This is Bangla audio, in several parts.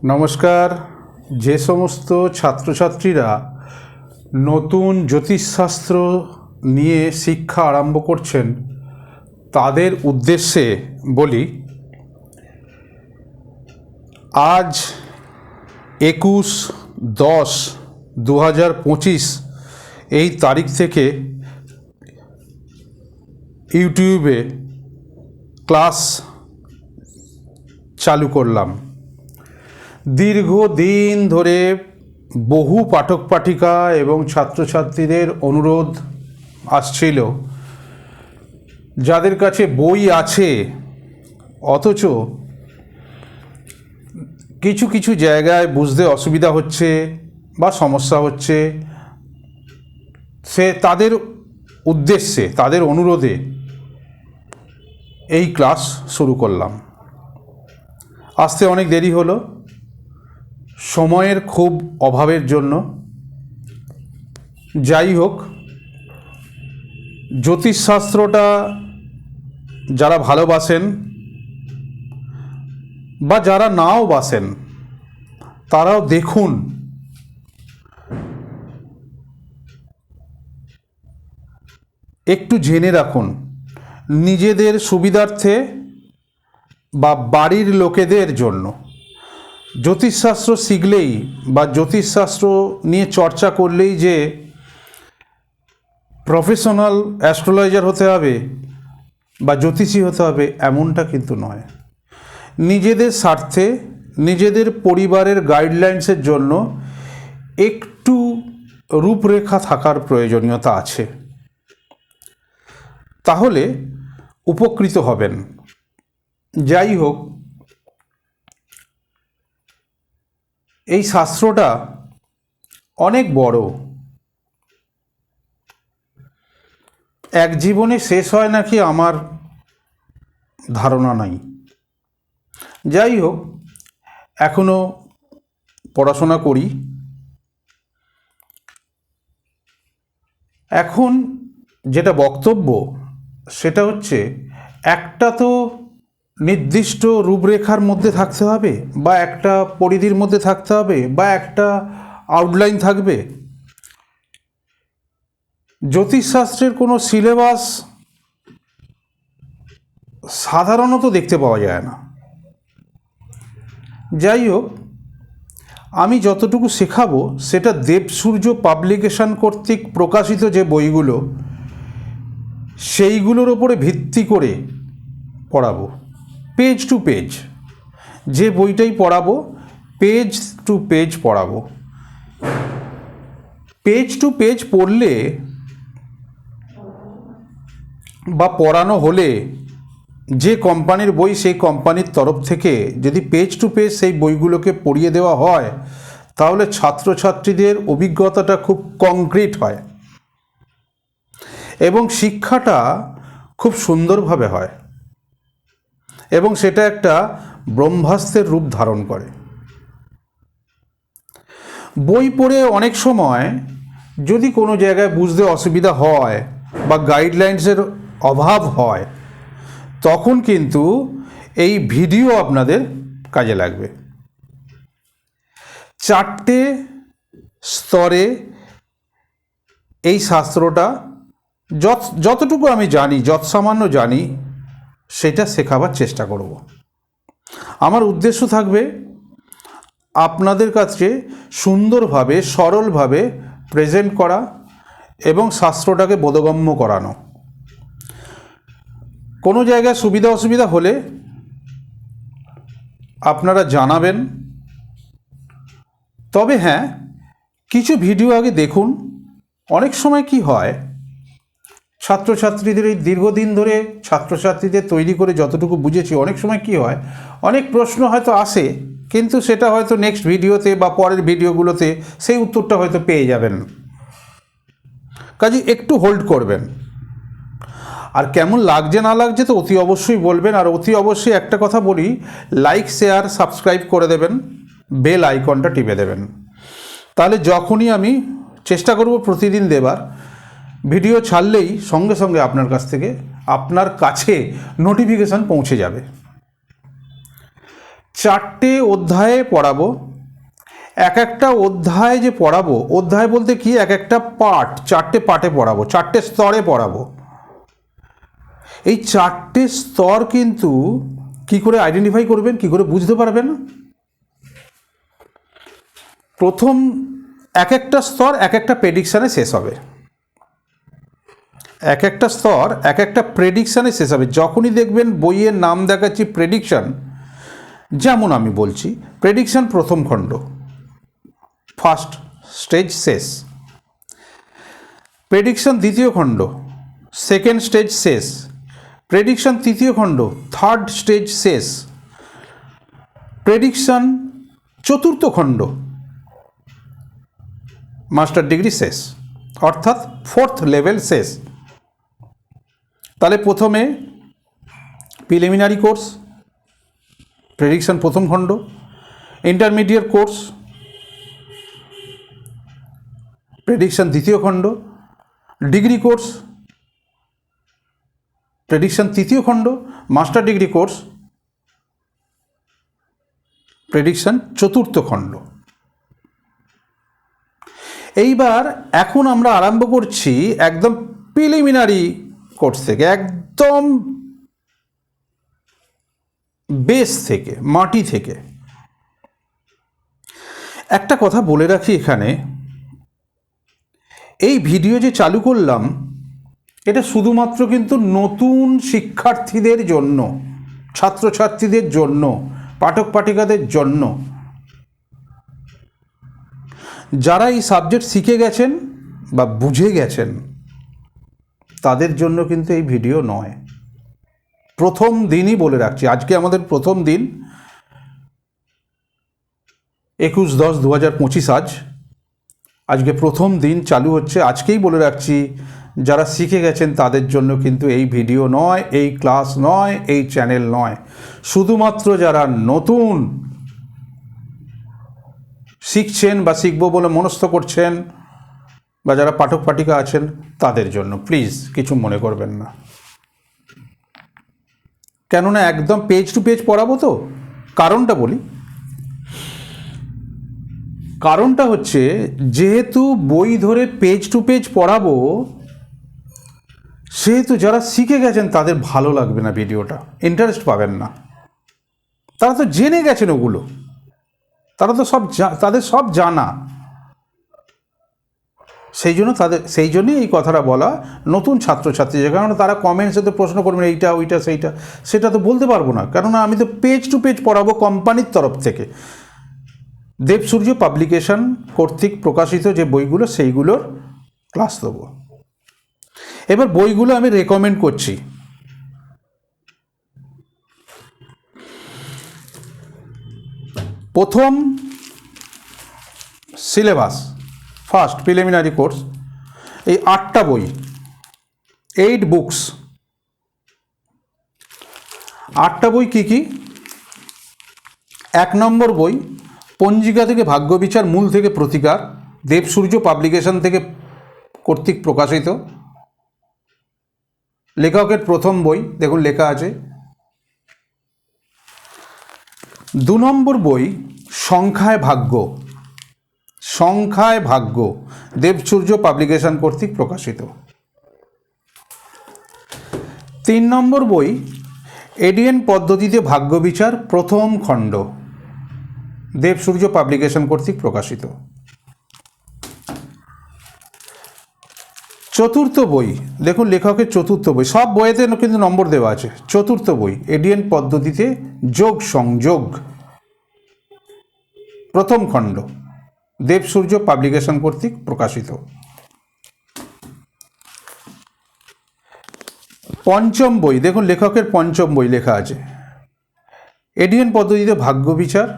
নমস্কার। যে সমস্ত ছাত্রছাত্রীরা নতুন জ্যোতিষশাস্ত্র নিয়ে শিক্ষা আরম্ভ করছেন তাদের উদ্দেশ্যে বলি, আজ 21/10/2025 এই তারিখ থেকে ইউটিউবে ক্লাস চালু করলাম। দীর্ঘদিন ধরে বহু পাঠক পাঠিকা এবং ছাত্রছাত্রীদের অনুরোধ আসছিল, যাদের কাছে বই আছে অথচ কিছু কিছু জায়গায় বুঝতে অসুবিধা হচ্ছে বা সমস্যা হচ্ছে, তাদের উদ্দেশ্যে, তাদের অনুরোধে এই ক্লাস শুরু করলাম। আসতে অনেক দেরি হলো, সময়ের খুব অভাবের জন্য। যাই হোক, জ্যোতিষশাস্ত্রটা যারা ভালোবাসেন বা যারা নাও বাসেন তারাও দেখুন। একটু জেনে রাখুন নিজেদের সুবিধার্থে বা বাড়ির লোকেদের জন্য। জ্যোতিষশাস্ত্র শিখলেই বা জ্যোতিষশাস্ত্র নিয়ে চর্চা করলেই যে প্রফেশনাল অ্যাস্ট্রোলজার হতে হবে বা জ্যোতিষী হতে হবে এমনটা কিন্তু নয়। নিজেদের স্বার্থে, নিজেদের পরিবারের গাইডলাইন্সের জন্য একটু রূপরেখা থাকার প্রয়োজনীয়তা আছে, তাহলে উপকৃত হবেন। যাই হোক, এই শাস্ত্রটা অনেক বড়, এক জীবনে শেষ হয় নাকি আমার ধারণা নাই। যাই হোক, এখনো পড়াশোনা করি। এখন যেটা বক্তব্য সেটা হচ্ছে, একটা তো নির্দিষ্ট রূপরেখার মধ্যে থাকতে হবে বা একটা পরিধির মধ্যে থাকতে হবে বা একটা আউটলাইন থাকবে। জ্যোতিষশাস্ত্রের কোনো সিলেবাস সাধারণত দেখতে পাওয়া যায় না। যাই হোক, আমি যতটুকু শেখাবো সেটা দেবসূর্য পাবলিকেশন কর্তৃক প্রকাশিত যে বইগুলো, সেইগুলোর ওপরে ভিত্তি করে পড়াবো। পেজ টু পেজ, যে বইটাই পড়াবো পেজ টু পেজ পড়াবো। পেজ টু পেজ পড়লে বা পড়ানো হলে, যে কোম্পানির বই সেই কোম্পানির তরফ থেকে যদি পেজ টু পেজ সেই বইগুলোকে পড়িয়ে দেওয়া হয়, তাহলে ছাত্রছাত্রীদের অভিজ্ঞতাটা খুব কংক্রিট হয় এবং শিক্ষাটা খুব সুন্দরভাবে হয় এবং সেটা একটা ব্রহ্মাস্ত্রের রূপ ধারণ করে। বই পড়ে অনেক সময় যদি কোনো জায়গায় বুঝতে অসুবিধা হয় বা গাইডলাইন্সের অভাব হয়, তখন কিন্তু এই ভিডিও আপনাদের কাজে লাগবে। 4টে স্তরে এই শাস্ত্রটা যতটুকু আমি জানি, যৎসামান্য জানি, সেটা শেখাবার চেষ্টা করব। আমার উদ্দেশ্য থাকবে আপনাদের কাছে সুন্দরভাবে, সরলভাবে প্রেজেন্ট করা এবং শাস্ত্রটাকে বোধগম্য করানো। কোনো জায়গায় সুবিধা অসুবিধা হলে আপনারা জানাবেন। তবে হ্যাঁ, কিছু ভিডিও আগে দেখুন। অনেক সময় কি হয়, ছাত্রছাত্রীদের এই দীর্ঘদিন ধরে ছাত্রছাত্রীদের তৈরি করে যতটুকু বুঝেছি, অনেক সময় কি হয়, অনেক প্রশ্ন হয়তো আসে, কিন্তু সেটা হয়তো নেক্সট ভিডিওতে বা পরের ভিডিওগুলোতে সেই উত্তরটা হয়তো পেয়ে যাবেন। কাজে একটু হোল্ড করবেন। আর কেমন লাগছে না লাগছে তো অতি অবশ্যই বলবেন। আর অতি অবশ্যই একটা কথা বলি, লাইক, শেয়ার, সাবস্ক্রাইব করে দেবেন, বেল আইকনটা টিপে দেবেন। তাহলে যখনই আমি চেষ্টা করব প্রতিদিন দেবার, ভিডিও ছাড়লেই সঙ্গে সঙ্গে আপনার কাছে নোটিফিকেশান পৌঁছে যাবে। 4টে অধ্যায়ে পড়াবো। এক একটা অধ্যায় যে পড়াবো, অধ্যায় বলতে কি, এক একটা পার্ট, 4টে পার্টে পড়াবো, 4টে স্তরে পড়াবো। এই 4টে স্তর কিন্তু কি করে আইডেন্টিফাই করবেন, কি করে বুঝতে পারবেন? প্রথম এক একটা স্তর এক একটা প্রেডিকশানে শেষ হবে, এক একটা স্তর এক একটা প্রেডিকশানে শেষ হবে। যখনই দেখবেন বইয়ের নাম দেখাচ্ছি প্রেডিকশান, যেমন আমি বলছি প্রেডিকশান প্রথম খণ্ড, ফার্স্ট স্টেজ শেষ, প্রেডিকশান দ্বিতীয় খণ্ড, সেকেন্ড স্টেজ শেষ, প্রেডিকশান তৃতীয় খণ্ড, থার্ড স্টেজ শেষ, প্রেডিকশান চতুর্থ খণ্ড, মাস্টার ডিগ্রি শেষ, অর্থাৎ ফোর্থ লেভেল শেষ। তাহলে প্রথমে প্রিলিমিনারি কোর্স, প্রেডিকশান প্রথম খণ্ড, ইন্টারমিডিয়েট কোর্স, প্রেডিকশান দ্বিতীয় খণ্ড, ডিগ্রি কোর্স, প্রেডিকশান তৃতীয় খণ্ড, মাস্টার ডিগ্রি কোর্স, প্রেডিকশান চতুর্থ খণ্ড। এইবার এখন আমরা আরম্ভ করছি একদম প্রিলিমিনারি কোর্স থেকে, একদম বেস থেকে, মাটি থেকে। একটা কথা বলে রাখি এখানে, এই ভিডিও যে চালু করলাম এটা শুধুমাত্র কিন্তু নতুন শিক্ষার্থীদের জন্য, ছাত্রছাত্রীদের জন্য, পাঠক পাঠিকাদের জন্য। যারা এই সাবজেক্ট শিখে গেছেন বা বুঝে গেছেন তাদের জন্য কিন্তু এই ভিডিও নয়। প্রথম দিনই বলে রাখছি, আজকে আমাদের প্রথম দিন, 21/10/2025 আজকে প্রথম দিন চালু হচ্ছে। আজকেই বলে রাখছি, যারা শিখে গেছেন তাদের জন্য কিন্তু এই ভিডিও নয়, এই ক্লাস নয়, এই চ্যানেল নয়। শুধুমাত্র যারা নতুন শিখছেন বা শিখবো বলে মনস্থ করছেন বা যারা পাঠক পাঠিকা আছেন তাদের জন্য, প্লিজ কিছু মনে করবেন না। কেননা একদম পেজ টু পেজ পড়াবো তো। কারণটা বলি, কারণটা হচ্ছে যেহেতু বই ধরে পেজ টু পেজ পড়াবো, সেহেতু যারা শিখে গেছেন তাদের ভালো লাগবে না, ভিডিওটা ইন্টারেস্ট পাবেন না। তারা তো জেনে গেছেন ওগুলো, তারা তো তাদের সব জানা। সেই জন্যই এই কথাটা বলা, নতুন ছাত্রছাত্রী, কারণ তারা কমেন্টসে তো প্রশ্ন করবেন এইটা ওইটা সেইটা, সেটা তো বলতে পারবো না, কেননা আমি তো পেজ টু পেজ পড়াবো কোম্পানির তরফ থেকে। দেবসূর্য পাবলিকেশন কর্তৃক প্রকাশিত যে বইগুলো, সেইগুলোর ক্লাস দেবো। এবার বইগুলো আমি রেকমেন্ড করছি। প্রথম সিলেবাস, ফার্স্ট প্রিলিমিনারি কোর্স, এই 8টা বই, 8 বুকস। 8টা বই কি কি? 1 নম্বর বই পঞ্জিকা থেকে ভাগ্য বিচার, মূল থেকে প্রতিকার, দেবসূর্য পাবলিকেশন থেকে কর্তৃক প্রকাশিত, লেখকের প্রথম বই, দেখুন লেখা আছে। 2 নম্বর বই সংখ্যায় ভাগ্য, সংখ্যায় ভাগ্য, দেবসূর্য পাবলিকেশন কর্তৃক প্রকাশিত। 3 নম্বর বই এডিএন পদ্ধতিতে ভাগ্য বিচার, প্রথম খণ্ড, দেবসূর্য পাবলিকেশন কর্তৃক প্রকাশিত। 4র্থ বই, দেখুন লেখকের 4র্থ বই, সব বইয়েতে কিন্তু নম্বর দেওয়া আছে। 4র্থ বই এডিএন পদ্ধতিতে যোগ সংযোগ, প্রথম খণ্ড, দেবসূর্য পাবলিকেশন কর্তৃক প্রকাশিত। 5ম বই, দেখুন লেখকের 5ম বই লেখা আছে, এডিএন পদ্ধতিতে ভাগ্য বিচার,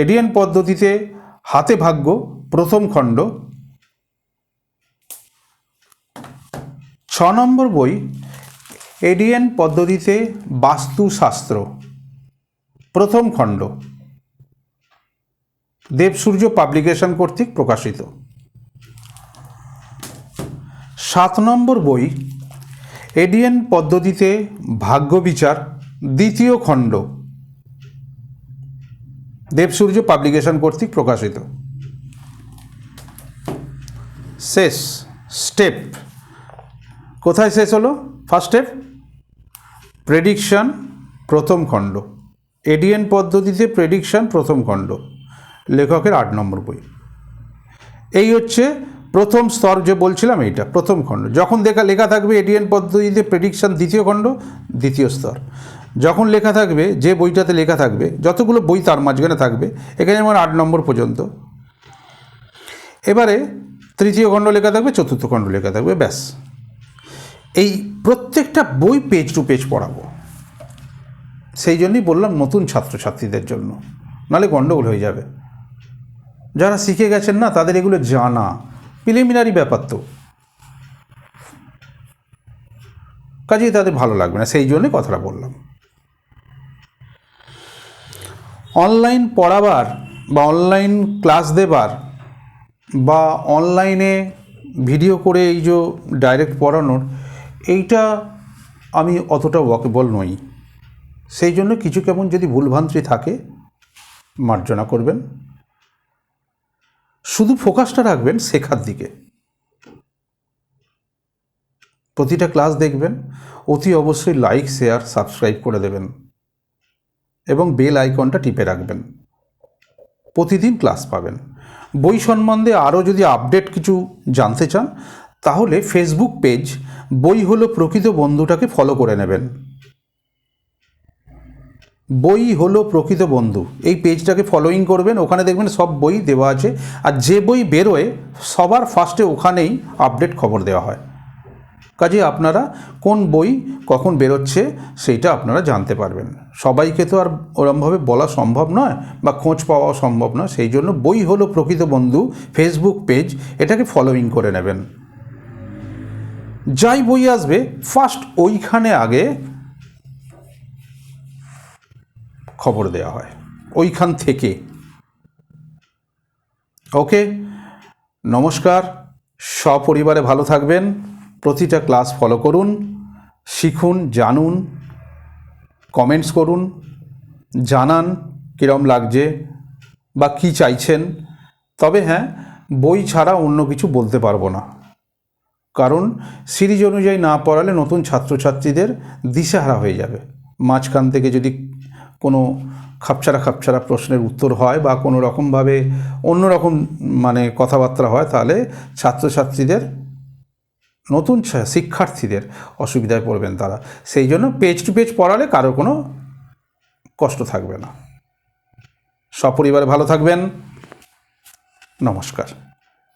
এডিএন পদ্ধতিতে হাতে ভাগ্য, প্রথম খণ্ড। 6 নম্বর বই এডিএন পদ্ধতিতে বাস্তুশাস্ত্র, প্রথম খণ্ড, দেবসূর্য পাবলিকেশন কর্তৃক প্রকাশিত। 7 নম্বর বই এডিএন পদ্ধতিতে ভাগ্য বিচার, দ্বিতীয় খণ্ড, দেবসূর্য পাবলিকেশন কর্তৃক প্রকাশিত। শেষ স্টেপ কোথায় শেষ হলো? ফার্স্ট স্টেপ প্রেডিকশন প্রথম খণ্ড, এডিএন পদ্ধতিতে প্রেডিকশন প্রথম খণ্ড, লেখকের 8 নম্বর বই। এই হচ্ছে প্রথম স্তর যে বলছিলাম, এইটা প্রথম খণ্ড। যখন লেখা থাকবে এডিএন পদ্ধতিতে প্রেডিকশন দ্বিতীয় খণ্ড, দ্বিতীয় স্তর। যখন লেখা থাকবে, যে বইটাতে লেখা থাকবে, যতগুলো বই তার মাঝখানে থাকবে, এখানে যেমন 8 নম্বর পর্যন্ত, এবারে তৃতীয় খণ্ড লেখা থাকবে, চতুর্থ খণ্ড লেখা থাকবে, ব্যাস। এই প্রত্যেকটা বই পেজ টু পেজ পড়াবো। সেই জন্যই বললাম নতুন ছাত্রছাত্রীদের জন্য, নাহলে গণ্ডগোল হয়ে যাবে। যারা শিখে গেছেন না, তাদের এগুলো জানা প্রিলিমিনারি ব্যাপার, তো কাজেই তাদের ভালো লাগবে না, সেই জন্যই কথাটা বললাম। অনলাইন পড়াবার বা অনলাইন ক্লাস দেবার বা অনলাইনে ভিডিও করে এই যে ডাইরেক্ট পড়ানোর, এইটা আমি অতটা ওয়াকেবল নই। সেই জন্য কিছু কেমন যদি ভুলভ্রান্তি থাকে মার্জনা করবেন। শুধু ফোকাসটা রাখবেন শেখার দিকে। প্রতিটা ক্লাস দেখবেন, অতি অবশ্যই লাইক, শেয়ার, সাবস্ক্রাইব করে দেবেন এবং বেল আইকনটা টিপে রাখবেন। প্রতিদিন ক্লাস পাবেন। বই সম্বন্ধে আরও যদি আপডেট কিছু জানতে চান, তাহলে ফেসবুক পেজ বই হলো প্রকৃত বন্ধুটাকে ফলো করে নেবেন। বই হলো প্রকৃত বন্ধু, এই পেজটাকে ফলোইং করবেন। ওখানে দেখবেন সব বই দেওয়া আছে, আর যে বই বেরোয় সবার ফার্স্টে ওখানেই আপডেট খবর দেওয়া হয়। কাজে আপনারা কোন বই কখন বেরোচ্ছে সেইটা আপনারা জানতে পারবেন। সবাইকে তো আর ওরমভাবে বলা সম্ভব নয় বা খোঁজ পাওয়া সম্ভব নয়, সেই জন্য বই হলো প্রকৃত বন্ধু ফেসবুক পেজ, এটাকে ফলোইং করে নেবেন। যাই বই আসবে ফার্স্ট ওইখানে আগে খবর দেওয়া হয়, ওইখান থেকে। ওকে, নমস্কার। সপরিবারে ভালো থাকবেন। প্রতিটা ক্লাস ফলো করুন, শিখুন, জানুন, কমেন্টস করুন, জানান কীরম লাগছে বা কী চাইছেন। তবে হ্যাঁ, বই ছাড়া অন্য কিছু বলতে পারবো না, কারণ সিরিজ অনুযায়ী না পড়ালে নতুন ছাত্রছাত্রীদের দিশেহারা হয়ে যাবে। মাঝখান থেকে যদি কোনো খাপছাড়া প্রশ্নের উত্তর হয় বা কোনো রকমভাবে অন্যরকম কথাবার্তা হয়, তাহলে ছাত্রছাত্রীদের, নতুন শিক্ষার্থীদের অসুবিধায় পড়বেন তারা। সেই জন্য পেজ টু পেজ পড়ালে কারো কোনো কষ্ট থাকবে না। সপরিবারে ভালো থাকবেন। নমস্কার।